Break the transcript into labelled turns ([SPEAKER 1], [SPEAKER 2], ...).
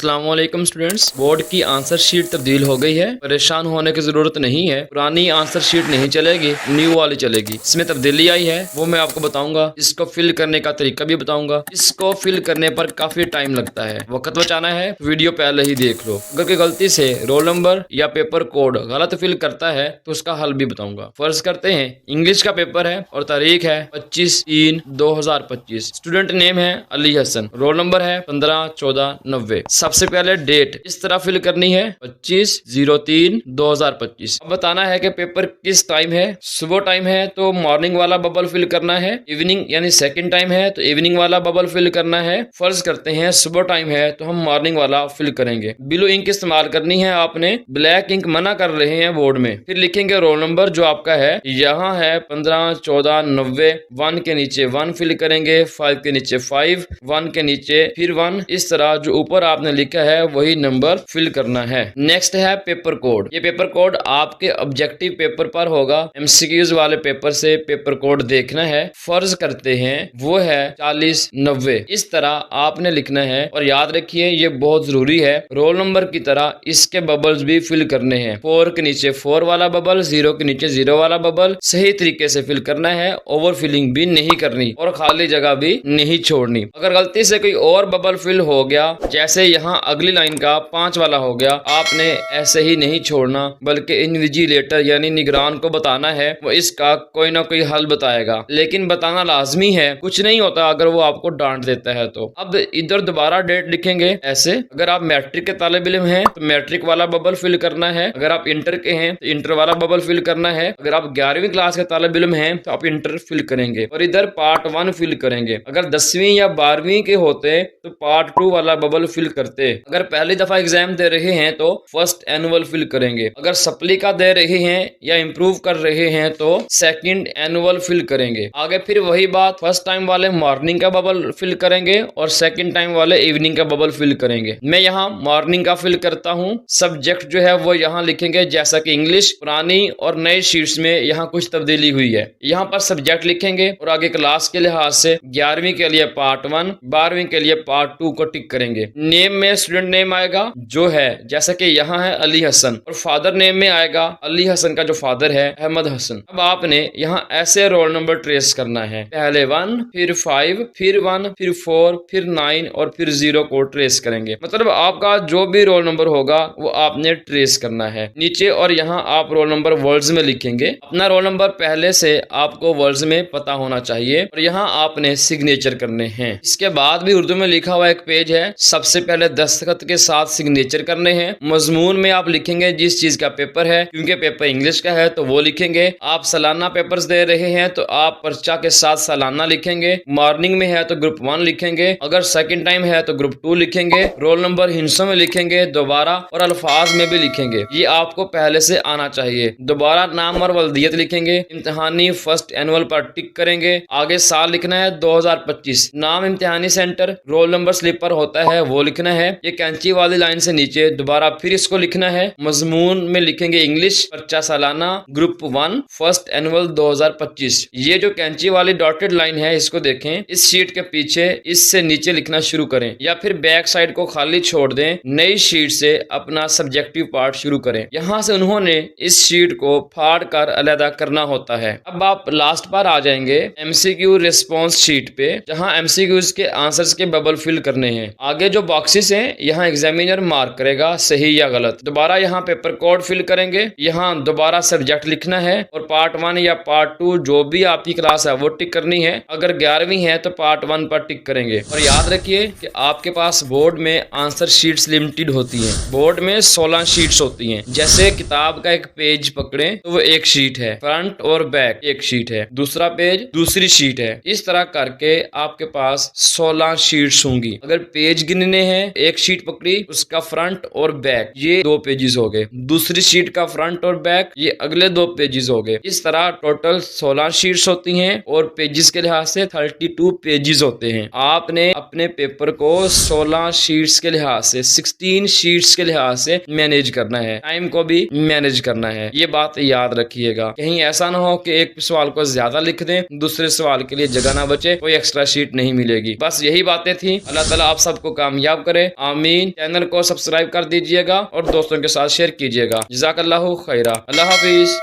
[SPEAKER 1] अस्सलाम वालेकुम students, board की आंसर शीट तब्दील हो गई है। परेशान होने की जरूरत नहीं है। पुरानी आंसर शीट नहीं चलेगी, न्यू वाली चलेगी। इसमें तब्दीली आई है वो मैं आपको बताऊंगा। इसको फिल करने का तरीका भी बताऊंगा। इसको फिल करने पर काफी टाइम लगता है, वक्त बचाना है, वीडियो पहले ही देख लो। अगर कोई गलती से रोल नंबर या पेपर कोड गलत फिल करता है तो उसका हल भी बताऊंगा। फर्ज करते हैं इंग्लिश का पेपर है और तारीख है 25/3/2025। स्टूडेंट नेम है अली हसन, रोल नंबर है 15/14/90। सबसे पहले डेट इस तरह फिल करनी है 25/03/2025। अब बताना है कि पेपर किस टाइम है। सुबह टाइम है तो मॉर्निंग वाला बबल फिल करना है। इवनिंग यानी सेकंड टाइम है तो इवनिंग वाला बबल फिल करना है। फर्ज करते हैं सुबह टाइम है तो हम मॉर्निंग वाला फिल करेंगे। ब्लू इंक इस्तेमाल करनी है आपने, ब्लैक इंक मना कर रहे हैं बोर्ड में। फिर लिखेंगे रोल नंबर जो आपका है, यहाँ है 15/14/90। 1 के नीचे 1 फिल करेंगे, 5 के नीचे 5, 1 के नीचे फिर 1। इस तरह जो ऊपर आपने लिखा है वही नंबर फिल करना है। नेक्स्ट है पेपर कोड। ये पेपर कोड आपके ऑब्जेक्टिव पेपर पर होगा। एमसीक्यूज वाले पेपर से पेपर कोड देखना है। फर्ज करते हैं वो है 40/90। इस तरह आपने लिखना है और याद रखिए ये बहुत जरूरी है। रोल नंबर की तरह इसके बबल्स भी फिल करने हैं। 4 के नीचे 4 वाला बबल, 0 के नीचे 0 वाला बबल सही तरीके से फिल करना है। ओवर फिलिंग भी नहीं करनी और खाली जगह भी नहीं छोड़नी। अगर गलती से कोई और बबल फिल हो गया, जैसे यहाँ अगली लाइन का 5 वाला हो गया, आपने ऐसे ही नहीं छोड़ना बल्कि इन्विजिलेटर यानी निगरान को बताना है। वो इसका कोई ना कोई हल बताएगा, लेकिन बताना लाजमी है। कुछ नहीं होता अगर वो आपको डांट देता है तो। अब इधर दोबारा डेट लिखेंगे ऐसे। अगर आप मैट्रिक के तालिब इल्म हैं तो मैट्रिक वाला बबल फिल करना है। अगर आप इंटर के हैं तो इंटर वाला बबल फिल करना है। अगर आप 11वीं क्लास के तालिब इल्म हैं तो आप इंटर फिल करेंगे और इधर पार्ट 1 फिल करेंगे। अगर 10वीं या 12वीं के होते तो पार्ट 2 वाला बबल फिल करते। अगर पहली दफा एग्जाम दे रहे हैं तो फर्स्ट एनुअल फिल करेंगे। अगर सप्ली का दे रहे हैं या इम्प्रूव कर रहे हैं तो सेकंड एनुअल फिल करेंगे। आगे फिर वही बात, फर्स्ट टाइम वाले मॉर्निंग का बबल फिल करेंगे और सेकंड टाइम वाले इवनिंग का बबल फिल करेंगे। मैं यहाँ मॉर्निंग का फिल करता हूँ। सब्जेक्ट जो है वो यहाँ लिखेंगे जैसा कि इंग्लिश पुरानी और नई शीट्स में यहाँ कुछ तब्दीली हुई है। यहाँ पर सब्जेक्ट लिखेंगे और आगे क्लास के लिहाज से 11वीं के लिए पार्ट 1, 12वीं के लिए पार्ट 2 को टिक करेंगे। नेम में स्टूडेंट नेम आएगा जो है, जैसा कि यहाँ है अली हसन, और फादर नेम में आएगा अली हसन का जो फादर है अहमद हसन। अब आपने यहाँ ऐसे रोल नंबर ट्रेस करना है। पहले 1, फिर 5, फिर 1, फिर 4, फिर 9 और फिर 0 को ट्रेस करेंगे। मतलब आपका जो भी रोल नंबर होगा वो आपने ट्रेस करना है नीचे। और यहाँ आप रोल नंबर वर्ड्स में लिखेंगे। अपना रोल नंबर पहले से आपको वर्ड्स में पता होना चाहिए और यहाँ आपने सिग्नेचर करने हैं। इसके बाद भी उर्दू में लिखा हुआ एक पेज है, सबसे पहले दस्तखत के साथ सिग्नेचर करने हैं। मजमून में आप लिखेंगे जिस चीज का पेपर है, क्योंकि पेपर इंग्लिश का है तो वो लिखेंगे। आप सालाना पेपर्स दे रहे हैं तो आप पर्चा के साथ सालाना लिखेंगे। मॉर्निंग में है तो ग्रुप 1 लिखेंगे। अगर सेकंड टाइम है तो ग्रुप 2 लिखेंगे। रोल नंबर हिंसों में लिखेंगे दोबारा और अल्फाज में भी लिखेंगे। ये आपको पहले से आना चाहिए। दोबारा नाम और वल्दियत लिखेंगे। इम्तिहानी फर्स्ट एनुअल पर टिक करेंगे। आगे साल लिखना है 2025। नाम इम्तिहानी सेंटर, रोल नंबर स्लिप पर होता है वो लिखना है। ये कैंची वाली लाइन से नीचे दोबारा फिर इसको लिखना है। मजमून में लिखेंगे इंग्लिश, पर्चा सालाना, ग्रुप 1, फर्स्ट एनुअल 2025। ये जो कैंची वाली डॉटेड लाइन है इसको देखें। इस शीट के पीछे इससे नीचे लिखना शुरू करें या फिर बैक साइड को खाली छोड़ दें। नई शीट से अपना सब्जेक्टिव पार्ट शुरू करें। यहाँ से उन्होंने इस शीट को फाड़ कर अलग करना होता है। अब आप लास्ट पर आ जाएंगे एमसीक्यू रिस्पॉन्स शीट पे, जहाँ एमसीक्यूज के आंसर्स के बबल फिल करने हैं। आगे जो बॉक्सेस हैं यहाँ एग्जामिनर मार्क करेगा सही या गलत। दोबारा यहाँ पेपर कोड फिल करेंगे। यहाँ दोबारा सब्जेक्ट लिखना है और पार्ट 1 या पार्ट 2 जो भी आपकी क्लास है वो टिक करनी है। अगर 11वीं है तो पार्ट 1 पर टिक करेंगे। और याद रखिए कि आपके पास बोर्ड में आंसर शीट्स लिमिटेड होती हैं। बोर्ड में 16 शीट्स होती हैं। जैसे किताब का एक पेज पकड़े तो वो एक शीट है, फ्रंट और बैक एक शीट है, दूसरा पेज दूसरी शीट है। इस तरह करके आपके पास 16 शीट्स होंगी। अगर पेज गिनने हैं, एक शीट पकड़ी उसका फ्रंट और बैक ये 2 पेजेस हो गए, दूसरी शीट का फ्रंट और बैक ये अगले 2 पेजेस हो गए। इस तरह टोटल 16 शीट्स होती हैं और पेजेस के लिहाज से 32 पेजेस होते हैं। आपने अपने पेपर को 16 शीट्स के लिहाज से 16 शीट्स के लिहाज से मैनेज करना है। टाइम को भी मैनेज करना है। ये बात याद रखिएगा। कहीं ऐसा ना हो कि एक सवाल को ज्यादा लिख दें, दूसरे सवाल के लिए जगह ना बचे, कोई एक्स्ट्रा शीट नहीं मिलेगी। बस यही बातें थी। अल्लाह ताला आप सबको कामयाब करे। आमीन। चैनल को सब्सक्राइब कर दीजिएगा और दोस्तों के साथ शेयर कीजिएगा। जज़ाकल्लाहु खैरा। अल्लाह हाफिज।